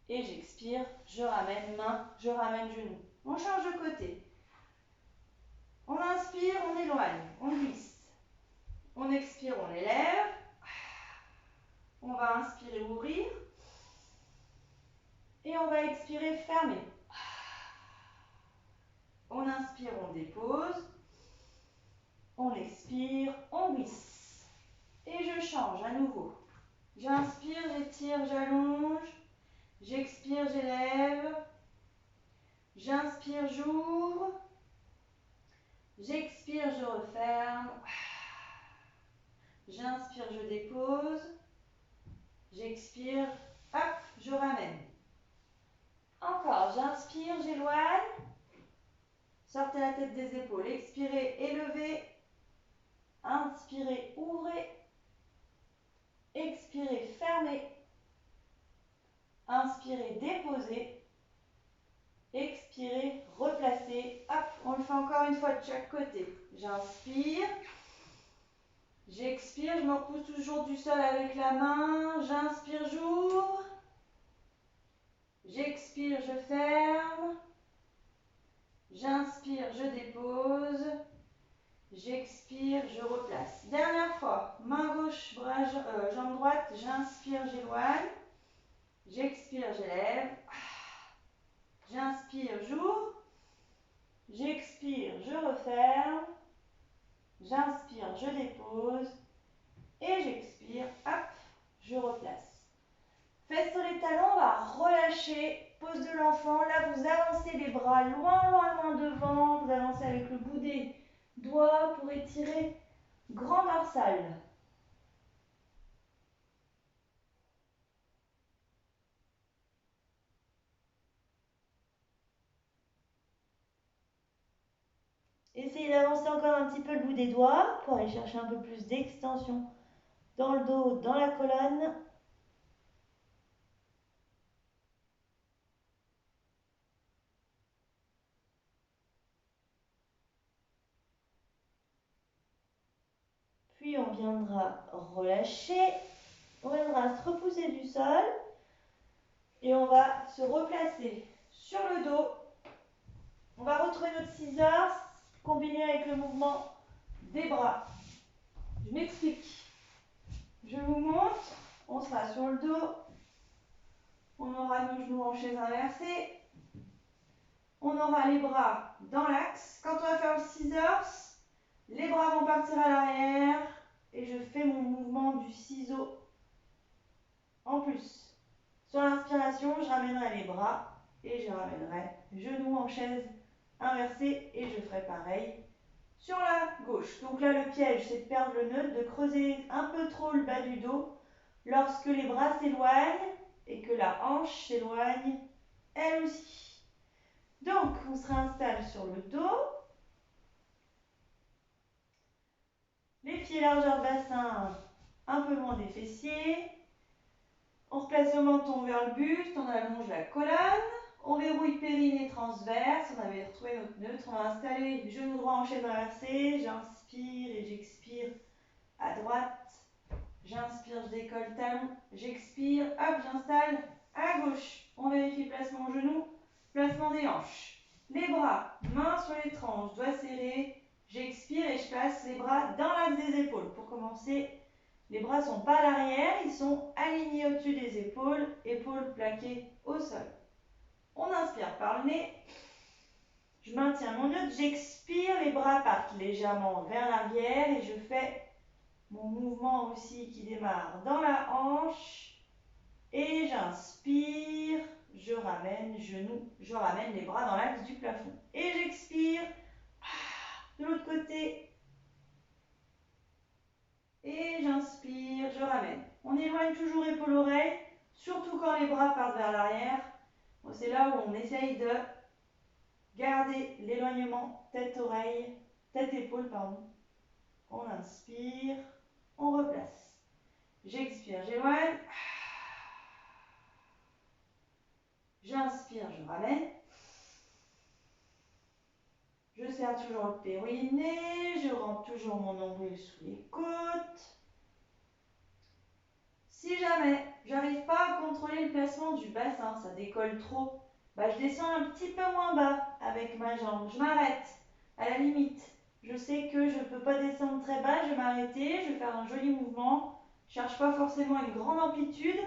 Et j'expire, je ramène main, je ramène genou. On change de côté. On inspire, on éloigne, on glisse. On expire, on élève. On va inspirer, ouvrir. Et on va expirer, fermer. On inspire, on dépose. On expire, on glisse. Et je change à nouveau. J'inspire, j'étire, j'allonge. J'expire, j'élève. J'inspire, j'ouvre. J'expire, je referme. J'inspire, je dépose. J'expire, hop, je ramène. Encore, j'inspire, j'éloigne. Sortez la tête des épaules. Expirez, élevez. Inspirez, ouvrez. Expirez, fermez. Inspirez, déposez. Expirez. expirer, replacer. Hop, on le fait encore une fois de chaque côté. J'inspire. J'expire, je me repousse toujours du sol avec la main. J'inspire, j'ouvre. J'expire, je ferme. J'inspire, je dépose. J'expire, je replace. Dernière fois, main gauche, jambe droite, j'inspire, j'éloigne. J'expire, j'élève. J'inspire, j'ouvre. J'expire, je referme. J'inspire, je dépose. Et j'expire, hop, je replace. Fesses sur les talons, on va relâcher. Pose de l'enfant. Là, vous avancez les bras loin, loin, loin devant. Vous avancez avec le bout des doigts pour étirer grand dorsal. Essayez d'avancer encore un petit peu le bout des doigts pour aller chercher un peu plus d'extension dans le dos, dans la colonne. Puis on viendra relâcher, on viendra se repousser du sol et on va se replacer sur le dos. On va retrouver notre scissors combiné avec le mouvement des bras. Je m'explique. Je vous montre, on sera sur le dos, on aura nos genoux en chaise inversée, on aura les bras dans l'axe. Quand on va faire le scissors, les bras vont partir à l'arrière et je fais mon mouvement du ciseau en plus. Sur l'inspiration, je ramènerai les bras et je ramènerai genoux en chaise inversée et je ferai pareil sur la gauche. Donc là, le piège, c'est de perdre le nœud, de creuser un peu trop le bas du dos lorsque les bras s'éloignent et que la hanche s'éloigne elle aussi. Donc, on se réinstalle sur le dos. Les pieds largeur de bassin, un peu loin des fessiers. On replace le menton vers le buste, on allonge la colonne. On verrouille périnée transverse, on avait retrouvé notre neutre. On va installer genou droit en chaise inversée. J'inspire et j'expire à droite. J'inspire, je décolle talon. J'expire, hop, j'installe à gauche. On vérifie placement genou, placement des hanches. Les bras, mains sur les tranches, doigts serrés. J'expire et je place les bras dans l'axe des épaules. Pour commencer, les bras ne sont pas à l'arrière, ils sont alignés au-dessus des épaules, épaules plaquées au sol. On inspire par le nez, je maintiens mon neutre, j'expire, les bras partent légèrement vers l'arrière et je fais mon mouvement aussi qui démarre dans la hanche et j'inspire, je ramène genoux, je ramène les bras dans l'axe du plafond et j'expire de l'autre côté et j'inspire, je ramène. On éloigne toujours épaule-oreille, surtout quand les bras partent vers l'arrière. Bon, c'est là où on essaye de garder l'éloignement tête-oreille, tête-épaule, pardon. On inspire, on replace. J'expire, j'éloigne. J'inspire, je ramène. Je serre toujours le périnée, je rentre toujours mon nombril sous les côtes. Si jamais j'arrive pas à contrôler le placement du bassin, ça décolle trop, je descends un petit peu moins bas avec ma jambe. Je m'arrête à la limite. Je sais que je ne peux pas descendre très bas, je vais m'arrêter, je vais faire un joli mouvement. Je ne cherche pas forcément une grande amplitude,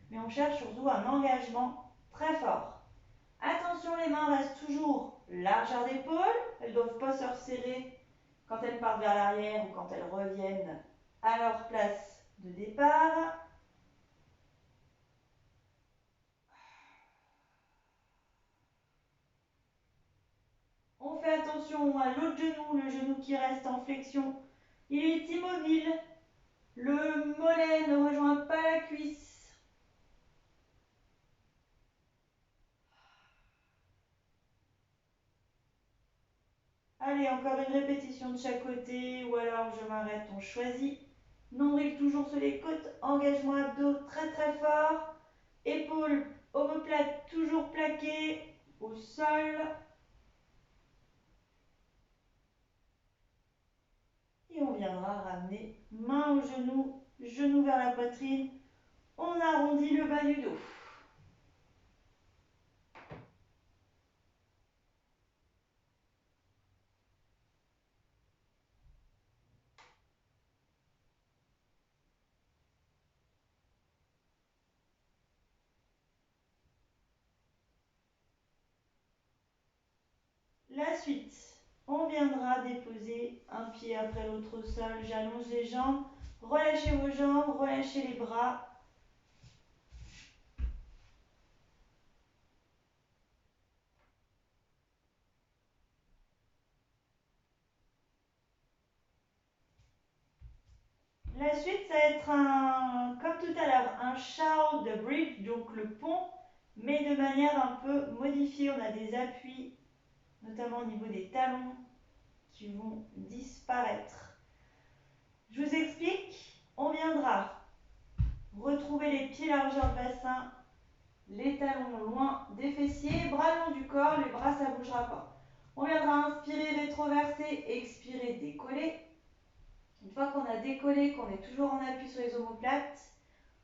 mais on cherche surtout un engagement très fort. Attention, les mains restent toujours largeur d'épaule, elles ne doivent pas se resserrer quand elles partent vers l'arrière ou quand elles reviennent à leur place de départ. On fait attention à l'autre genou, le genou qui reste en flexion. Il est immobile. Le mollet ne rejoint pas la cuisse. Allez, encore une répétition de chaque côté ou alors je m'arrête, on choisit. Nombril toujours sur les côtes, engagement abdos très très fort. Épaules, omoplate toujours plaquées. au sol. Et on viendra ramener main au genou, genou vers la poitrine. On arrondit le bas du dos. La suite, on viendra déposer un pied après l'autre au sol. J'allonge les jambes, relâchez vos jambes, relâchez les bras. La suite, ça va être comme tout à l'heure, un shoulder bridge, donc le pont, mais de manière un peu modifiée. On a des appuis, notamment au niveau des talons, qui vont disparaître. Je vous explique, on viendra retrouver les pieds largeur de bassin, les talons loin des fessiers, bras long du corps, les bras ça ne bougera pas. On viendra inspirer, rétroverser, expirer, décoller. Une fois qu'on a décollé, qu'on est toujours en appui sur les omoplates,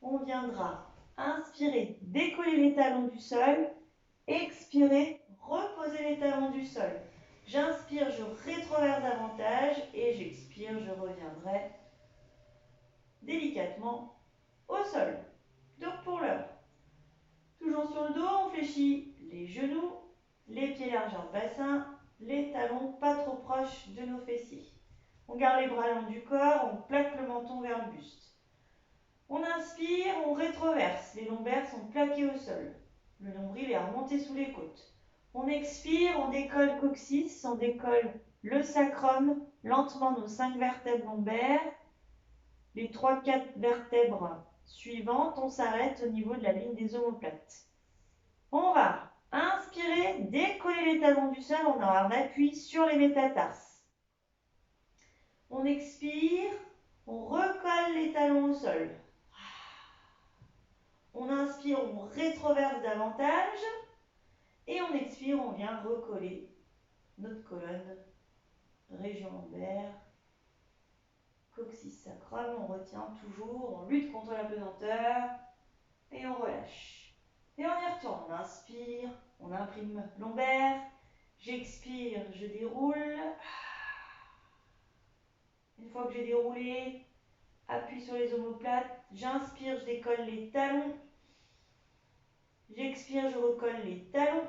on viendra inspirer, décoller les talons du sol, expirer, reposer les talons du sol. J'inspire, je rétroverse davantage et j'expire, je reviendrai délicatement au sol. Donc pour l'heure, toujours sur le dos, on fléchit les genoux, les pieds largeur de bassin, les talons pas trop proches de nos fessiers. On garde les bras longs du corps, on plaque le menton vers le buste. On inspire, on rétroverse, les lombaires sont plaqués au sol. Le nombril est remonté sous les côtes. On expire, on décolle coccyx, on décolle le sacrum, lentement nos 5 vertèbres lombaires. Les 3-4 vertèbres suivantes, on s'arrête au niveau de la ligne des omoplates. On va inspirer, décoller les talons du sol, on aura un appui sur les métatarses. On expire, on recolle les talons au sol. On inspire, on rétroverse davantage. Et on expire, on vient recoller notre colonne, région lombaire, coccyx sacrum. On retient toujours, on lutte contre la pesanteur et on relâche. Et on y retourne, on inspire, on imprime lombaire. J'expire, je déroule. Une fois que j'ai déroulé, appuie sur les omoplates. J'inspire, je décolle les talons. J'expire, je recolle les talons.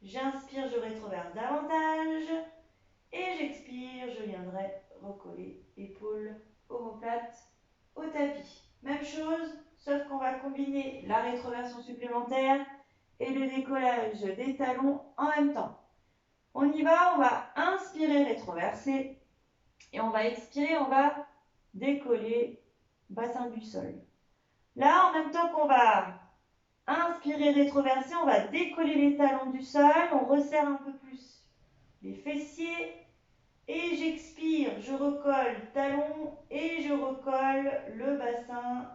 J'inspire, je rétroverse davantage. Et j'expire, je viendrai recoller épaules, omoplate au tapis. Même chose, sauf qu'on va combiner la rétroversion supplémentaire et le décollage des talons en même temps. On y va, on va inspirer, rétroverser. Et on va expirer, on va décoller bassin du sol. Là, en même temps qu'on va inspirer, rétroverser, on va décoller les talons du sol, on resserre un peu plus les fessiers. Et j'expire, je recolle talon et je recolle le bassin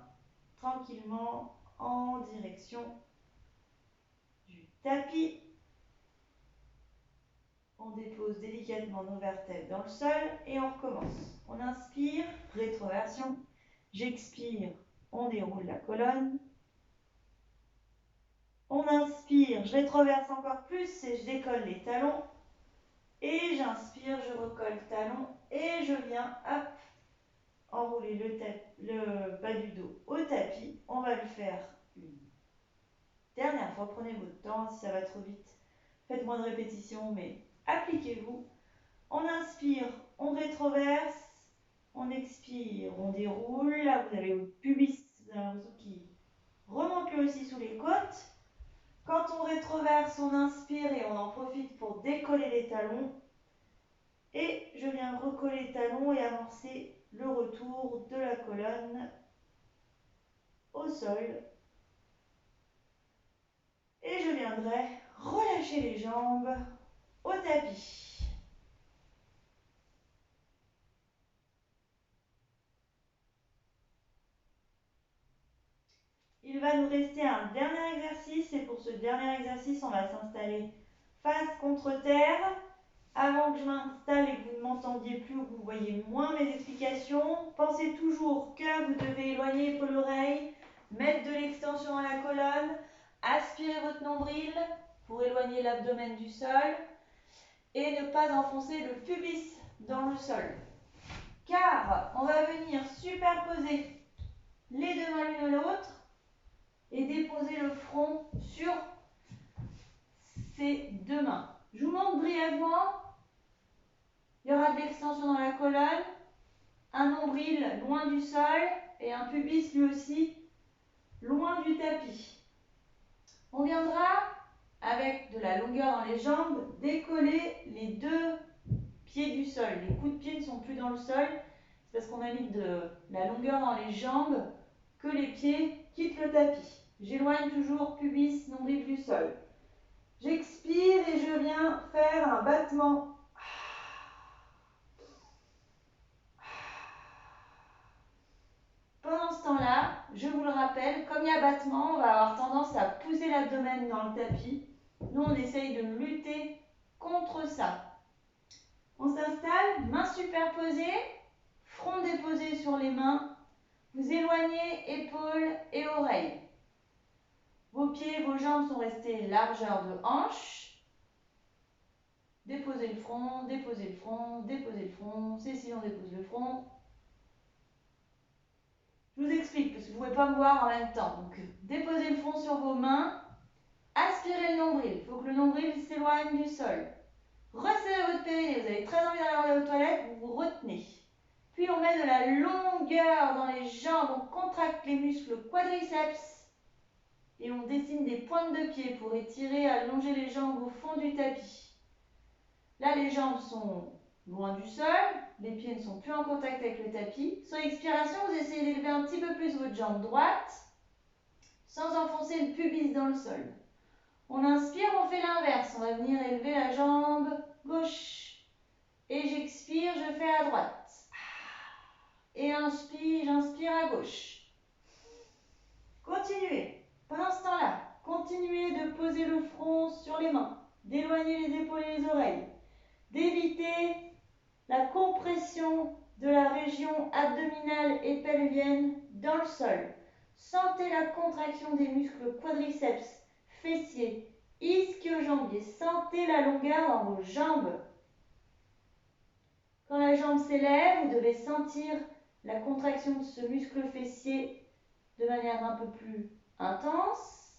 tranquillement en direction du tapis. On dépose délicatement nos vertèbres dans le sol et on recommence. On inspire, rétroversion. J'expire, on déroule la colonne. On inspire, je rétroverse encore plus et je décolle les talons. Et j'inspire, je recolle talon et je viens, hop, enrouler le bas du dos au tapis. On va le faire une dernière fois. Prenez votre temps, si ça va trop vite, faites moins de répétitions, mais appliquez-vous. On inspire, on rétroverse, on expire, on déroule. Là, vous avez votre pubis qui remonte lui aussi sous les côtes. Quand on rétroverse, on inspire et on en profite pour décoller les talons. Et je viens recoller les talons et amorcer le retour de la colonne au sol. Et je viendrai relâcher les jambes au tapis. Il va va nous rester un dernier exercice et pour ce dernier exercice, on va s'installer face contre terre. Avant que je m'installe et que vous ne m'entendiez plus ou que vous voyez moins mes explications, pensez toujours que vous devez éloigner l'oreille, mettre de l'extension dans la colonne, aspirer votre nombril pour éloigner l'abdomen du sol et ne pas enfoncer le pubis dans le sol. Car on va venir superposer les deux mains l'une à l'autre et déposer le front sur ces deux mains. Je vous montre brièvement. Il y aura de l'extension dans la colonne, un nombril loin du sol et un pubis lui aussi loin du tapis. On viendra, avec de la longueur dans les jambes, décoller les deux pieds du sol. Les coups de pied ne sont plus dans le sol, c'est parce qu'on a mis de la longueur dans les jambes que les pieds quittent le tapis. J'éloigne toujours pubis, nombril du sol. J'expire et je viens faire un battement. Pendant ce temps-là, je vous le rappelle, comme il y a battement, on va avoir tendance à pousser l'abdomen dans le tapis. Nous, on essaye de lutter contre ça. On s'installe, mains superposées, front déposé sur les mains. Vous éloignez épaules et oreilles. Vos pieds, vos jambes sont restés largeur de hanche. Déposez le front, déposez le front, déposez le front. Cécile, on dépose le front. Je vous explique parce que vous ne pouvez pas me voir en même temps. Donc, déposez le front sur vos mains. Aspirez le nombril. Il faut que le nombril s'éloigne du sol. Resserrez votre périnée. Vous avez très envie d'aller aux toilettes, vous vous retenez. Puis on met de la longueur dans les jambes. On contracte les muscles quadriceps. Et on dessine des pointes de pied pour étirer, allonger les jambes au fond du tapis. Là, les jambes sont loin du sol, les pieds ne sont plus en contact avec le tapis. Sur l'expiration, vous essayez d'élever un petit peu plus votre jambe droite, sans enfoncer le pubis dans le sol. On inspire, on fait l'inverse. On va venir élever la jambe gauche. Et j'expire, je fais à droite. Et inspire, j'inspire à gauche. Continuez. Pendant ce temps-là, continuez de poser le front sur les mains, d'éloigner les épaules et les oreilles, d'éviter la compression de la région abdominale et pelvienne dans le sol. Sentez la contraction des muscles quadriceps, fessiers, ischio-jambiers. Sentez la longueur dans vos jambes. Quand la jambe s'élève, vous devez sentir la contraction de ce muscle fessier de manière un peu plus intense.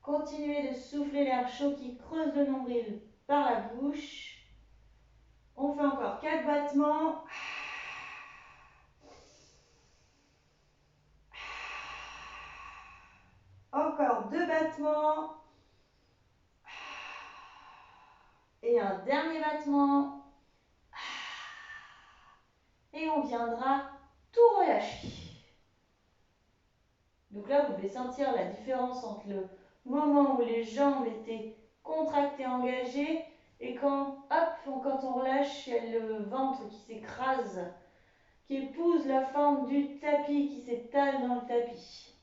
Continuez de souffler l'air chaud qui creuse le nombril par la bouche. On fait encore 4 battements. Encore 2 battements. Et un dernier battement. Et on viendra tout relâcher. Donc là, vous devez sentir la différence entre le moment où les jambes étaient contractées, engagées, et quand on relâche, il y a le ventre qui s'écrase, qui épouse la forme du tapis, qui s'étale dans le tapis.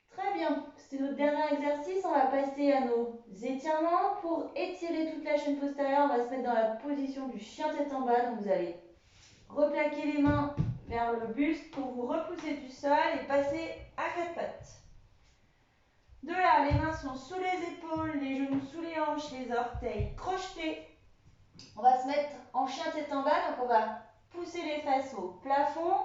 Très bien, c'est notre dernier exercice. On va passer à nos étirements. Pour étirer toute la chaîne postérieure, on va se mettre dans la position du chien tête en bas. Donc vous allez replaquer les mains vers le buste pour vous repousser du sol et passer à 4 pattes. De là, les mains sont sous les épaules, les genoux sous les hanches, les orteils crochetés. On va se mettre en chien tête en bas, donc on va pousser les fesses au plafond.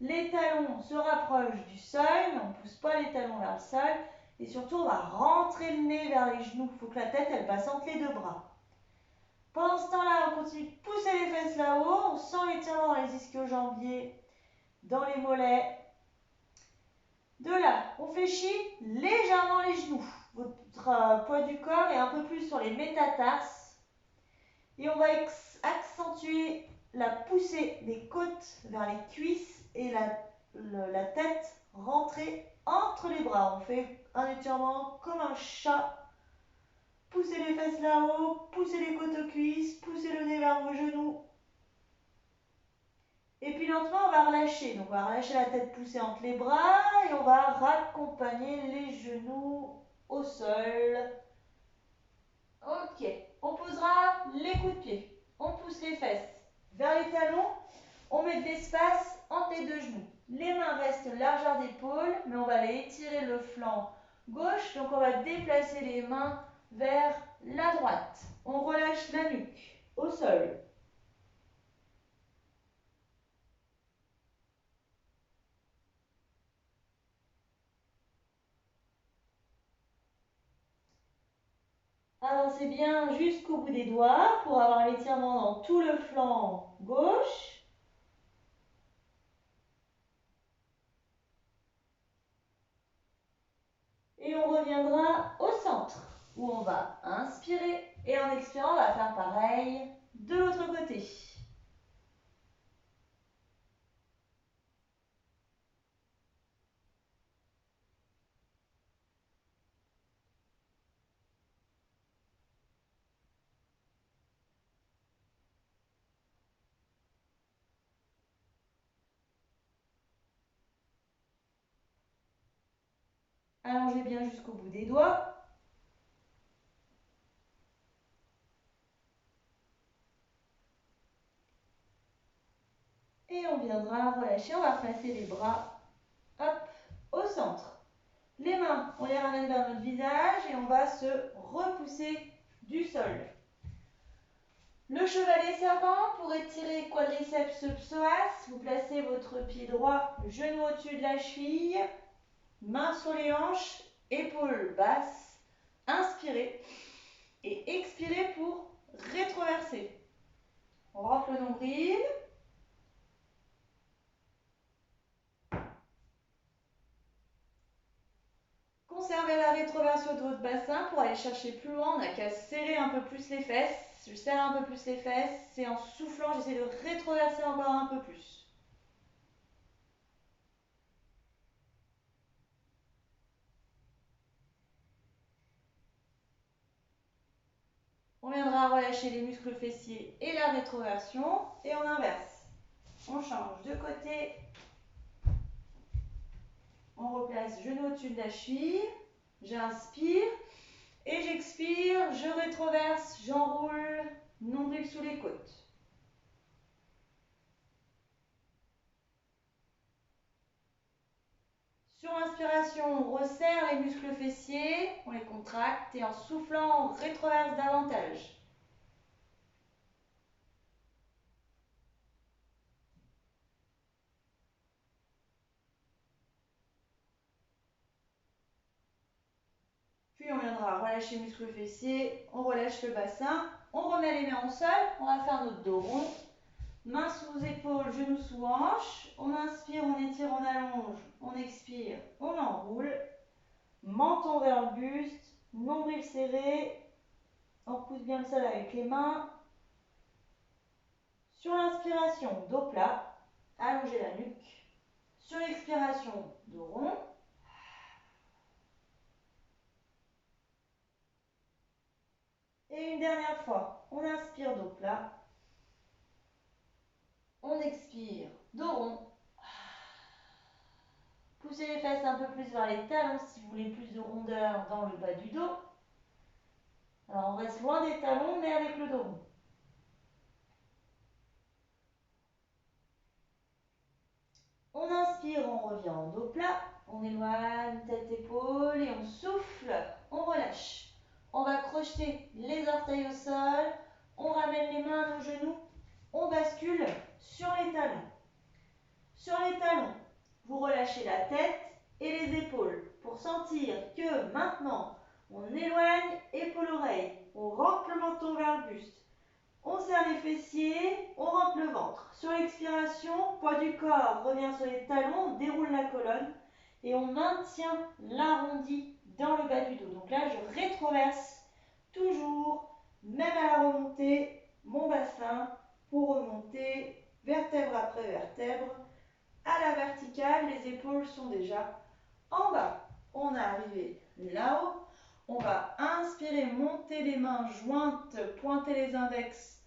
Les talons se rapprochent du sol, mais on ne pousse pas les talons vers le sol. Et surtout, on va rentrer le nez vers les genoux. Il faut que la tête, elle passe entre les deux bras. Pendant ce temps-là, on continue de pousser les fesses là-haut. On sent l'étirement dans les ischio-jambiers, dans les mollets. De là, on fléchit légèrement les genoux. Votre poids du corps est un peu plus sur les métatarses. Et on va accentuer la poussée des côtes vers les cuisses et la tête rentrée entre les bras. On fait un étirement comme un chat. Poussez les fesses là-haut, poussez les côtes aux cuisses, poussez le nez vers vos genoux. Et puis lentement, on va relâcher. Donc, on va relâcher la tête poussée entre les bras et on va raccompagner les genoux au sol. Ok, on posera les coups de pied. On pousse les fesses vers les talons. On met de l'espace entre les deux genoux. Les mains restent largeur d'épaule, mais on va aller étirer le flanc gauche. Donc, on va déplacer les mains vers la droite. On relâche la nuque au sol. Avancez bien jusqu'au bout des doigts pour avoir l'étirement dans tout le flanc gauche. Et on reviendra au centre où on va inspirer et en expirant, on va faire pareil de l'autre côté. Allongez bien jusqu'au bout des doigts. Et on viendra relâcher, on va placer les bras hop, au centre. Les mains, on les ramène vers notre visage et on va se repousser du sol. Le chevalet servant, pour étirer quadriceps psoas, vous placez votre pied droit, genou au-dessus de la cheville, main sur les hanches, épaules basses. Inspirez et expirez pour rétroverser. On rentre le nombril. Conservez la rétroversion de votre bassin pour aller chercher plus loin. On n'a qu'à serrer un peu plus les fesses. Je serre un peu plus les fesses et en soufflant, j'essaie de rétroverser encore un peu plus. On viendra relâcher les muscles fessiers et la rétroversion et on inverse. On change de côté. On replace genou au-dessus de la cheville. J'inspire et j'expire. Je rétroverse, j'enroule, nombril sous les côtes. Sur l'inspiration, on resserre les muscles fessiers, on les contracte et en soufflant, on rétroverse davantage. Puis on viendra relâcher les muscles fessiers, on relâche le bassin, on remet les mains au sol, on va faire notre dos rond. Mains sous épaules, genoux sous hanches. On inspire, on étire, on allonge. On expire, on enroule. Menton vers le buste, nombril serré. On pousse bien le sol avec les mains. Sur l'inspiration, dos plat, allongez la nuque. Sur l'expiration, dos rond. Et une dernière fois, on inspire, dos plat. On expire, dos rond. Poussez les fesses un peu plus vers les talons si vous voulez plus de rondeur dans le bas du dos. Alors on reste loin des talons mais avec le dos rond. On inspire, on revient en dos plat. On éloigne tête, épaule et on souffle. On relâche. On va crocheter les orteils au sol. On ramène les mains à nos genoux. On bascule sur les talons. Sur les talons, vous relâchez la tête et les épaules pour sentir que maintenant, on éloigne épaule-oreille. On rentre le menton vers le buste. On serre les fessiers, on rentre le ventre. Sur l'expiration, poids du corps revient sur les talons, on déroule la colonne et on maintient l'arrondi dans le bas du dos. Donc là, je rétroverse toujours, même à la remontée, mon bassin pour remonter vertèbre après vertèbre. À la verticale, les épaules sont déjà en bas. On est arrivé là-haut. On va inspirer, monter les mains jointes, pointer les index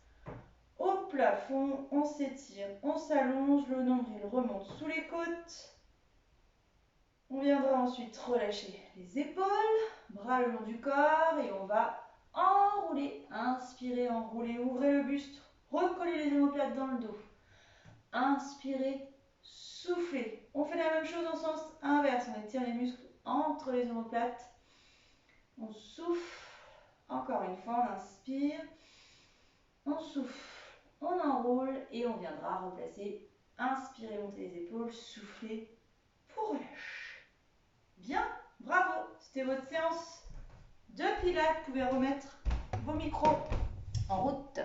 au plafond, on s'étire, on s'allonge, le nombril remonte sous les côtes. On viendra ensuite relâcher les épaules, bras le long du corps et on va enrouler. Inspirez, enroulez, ouvrez le buste, recollez les omoplates dans le dos. Inspirez, soufflez. On fait la même chose en sens inverse, on étire les muscles entre les omoplates. On souffle, encore une fois, on inspire, on souffle, on enroule et on viendra replacer. Inspirez, montez les épaules, soufflez pour relâcher. Bien, bravo, c'était votre séance de pilates. Vous pouvez remettre vos micros en route.